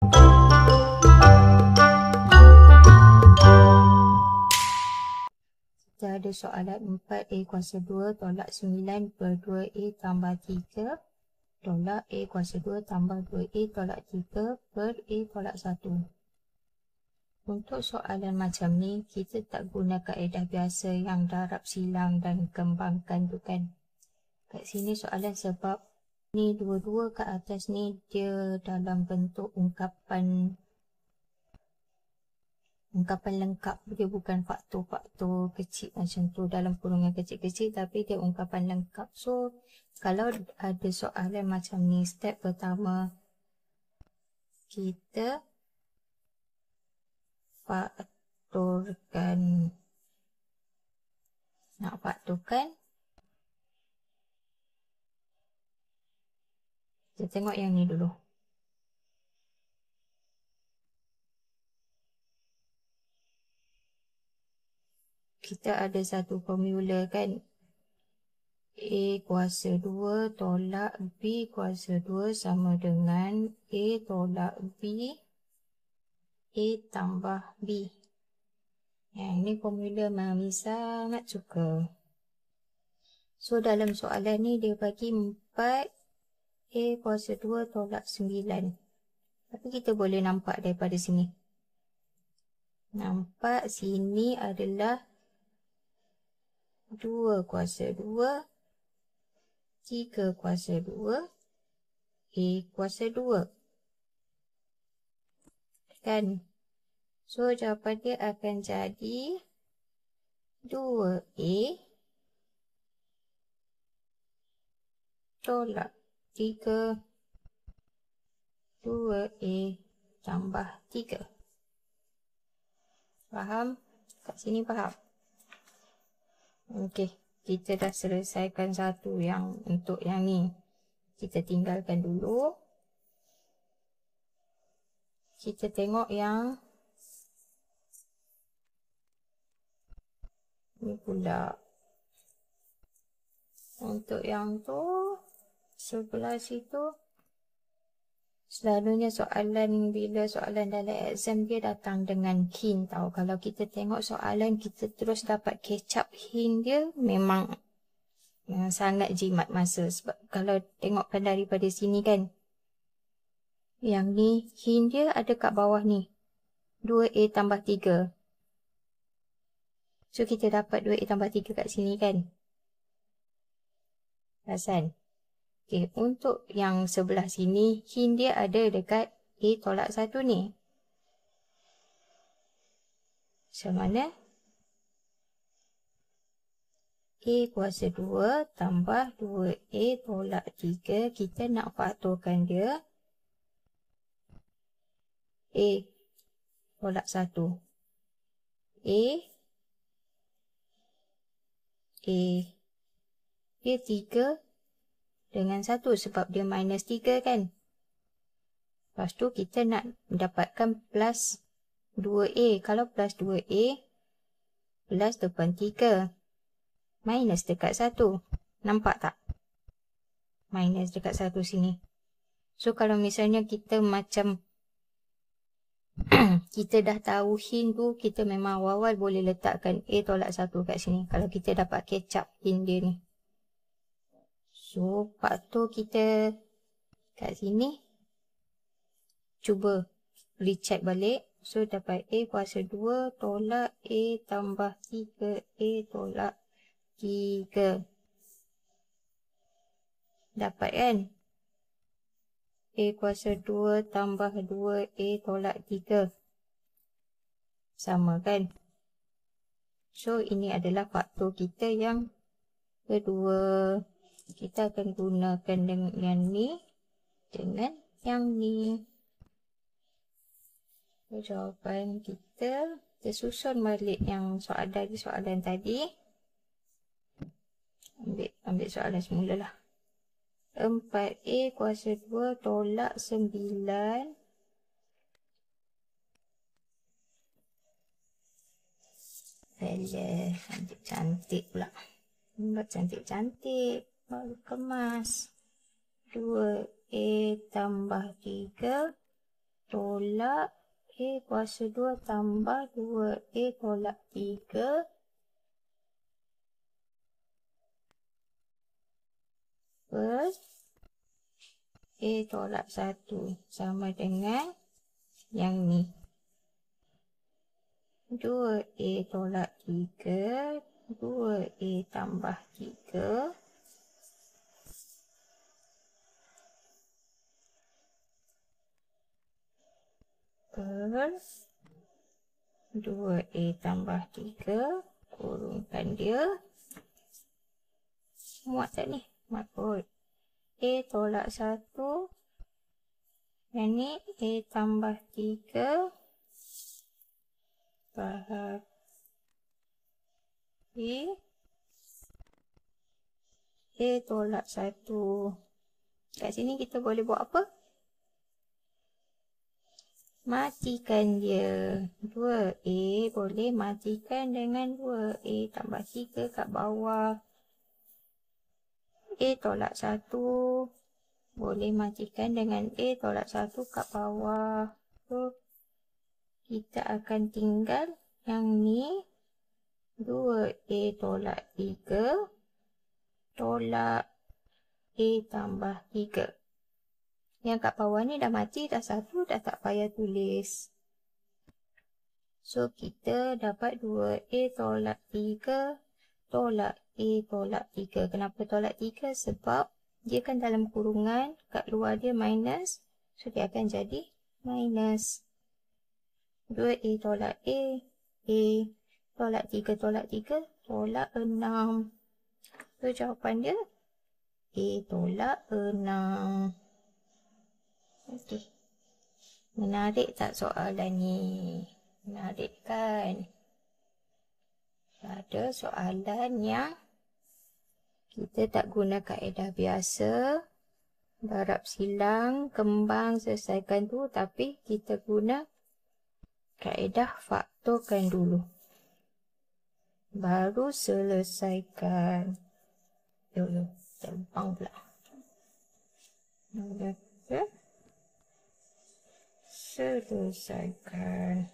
Kita ada soalan 4A kuasa 2 tolak 9 per 2A tambah 3 tolak A kuasa 2 tambah 2A tolak 3 per A tolak 1. Untuk soalan macam ni, kita tak guna kaedah biasa yang darab silang dan kembangkan tu kan. Kat sini soalan sebab ni dua-dua kat atas ni dia dalam bentuk ungkapan lengkap. Dia bukan faktor-faktor kecil macam tu dalam kurungan kecil-kecil, tapi dia ungkapan lengkap. So, kalau ada soalan macam ni, step pertama kita faktorkan. Nak faktorkan, kita tengok yang ni dulu. Kita ada satu formula kan. A kuasa 2 tolak B kuasa 2 sama dengan A tolak B, A tambah B. Yang ni formula Mami sangat suka. So, dalam soalan ni dia bagi 4 A kuasa 2 tolak 9. Tapi kita boleh nampak daripada sini. Nampak sini adalah 2 kuasa 2, 3 kuasa 2, A kuasa 2. Kan? So, jawapan dia akan jadi 2A tolak 3, 2A tambah 3. Faham? Kat sini faham? Okey, kita dah selesaikan satu yang untuk yang ni. Kita tinggalkan dulu. Kita tengok yang ni pula. Untuk yang tu, sebelah situ, selalunya soalan, bila soalan dalam exam dia datang dengan hint tau. Kalau kita tengok soalan, kita terus dapat catch up hint dia, memang sangat jimat masa. Sebab kalau tengokkan daripada sini kan, yang ni hint dia ada kat bawah ni, 2A tambah 3. So, kita dapat 2A tambah 3 kat sini kan. Perasan? Okay, untuk yang sebelah sini, hint dia ada dekat A tolak 1 ni. Macam mana? A kuasa 2 tambah 2A tolak 3. Kita nak faktorkan dia. A tolak 1. A. Dia 3 dengan 1 sebab dia minus 3 kan. Lepas tu kita nak mendapatkan plus 2A. Kalau plus 2A, plus depan 3. Minus dekat 1. Nampak tak? Minus dekat 1 sini. So, kalau misalnya kita macam kita dah tahu hint tu, kita memang awal-awal boleh letakkan A tolak 1 kat sini. Kalau kita dapat catch up hint dia ni. So, faktor kita kat sini. Cuba recheck balik. So, dapat A kuasa 2 tolak A tambah 3. A tolak 3. Dapat kan? A kuasa 2 tambah 2A tolak 3. Sama kan? So, ini adalah faktor kita yang kedua. Kita akan gunakan dengan yang ni. Dengan yang ni. So, jawapan kita tersusun balik yang soalan tadi. Ambil soalan semula lah. 4A kuasa 2 tolak 9. Cantik pula. Buat cantik-cantik. Baru kemas. 2A tambah 3 tolak A kuasa 2 tambah 2A tolak 3 per A tolak 1 sama dengan yang ni. 2A tolak 3, 2A tambah 3 per 2A tambah 3 kurungkan dia. Muat tak ni? Muat kot. A tolak 1. Yang ni A tambah 3 bahagi A tolak 1. Kat sini kita boleh buat apa? Matikan dia. 2A boleh matikan dengan 2A tambah 3 kat bawah. A tolak 1 boleh matikan dengan A tolak 1 kat bawah. So, kita akan tinggal yang ni 2A tolak 3 tolak A tambah 3. Yang kat bawah ni dah mati, dah 1, dah tak payah tulis. So, kita dapat 2A tolak 3 tolak A tolak 3. Kenapa tolak 3? Sebab dia kan dalam kurungan, kat luar dia minus. So, dia akan jadi minus. 2A tolak A tolak 3 tolak 3, tolak 6. So, jawapan dia A tolak 6. Okey. Menarik tak soalan ni? Menarik kan? Ada soalan yang kita tak guna kaedah biasa. Darab silang, kembang, selesaikan tu. Tapi kita guna kaedah faktorkan dulu. Baru selesaikan. Dulu. Terlumpang pula. Okay. Selesaikan.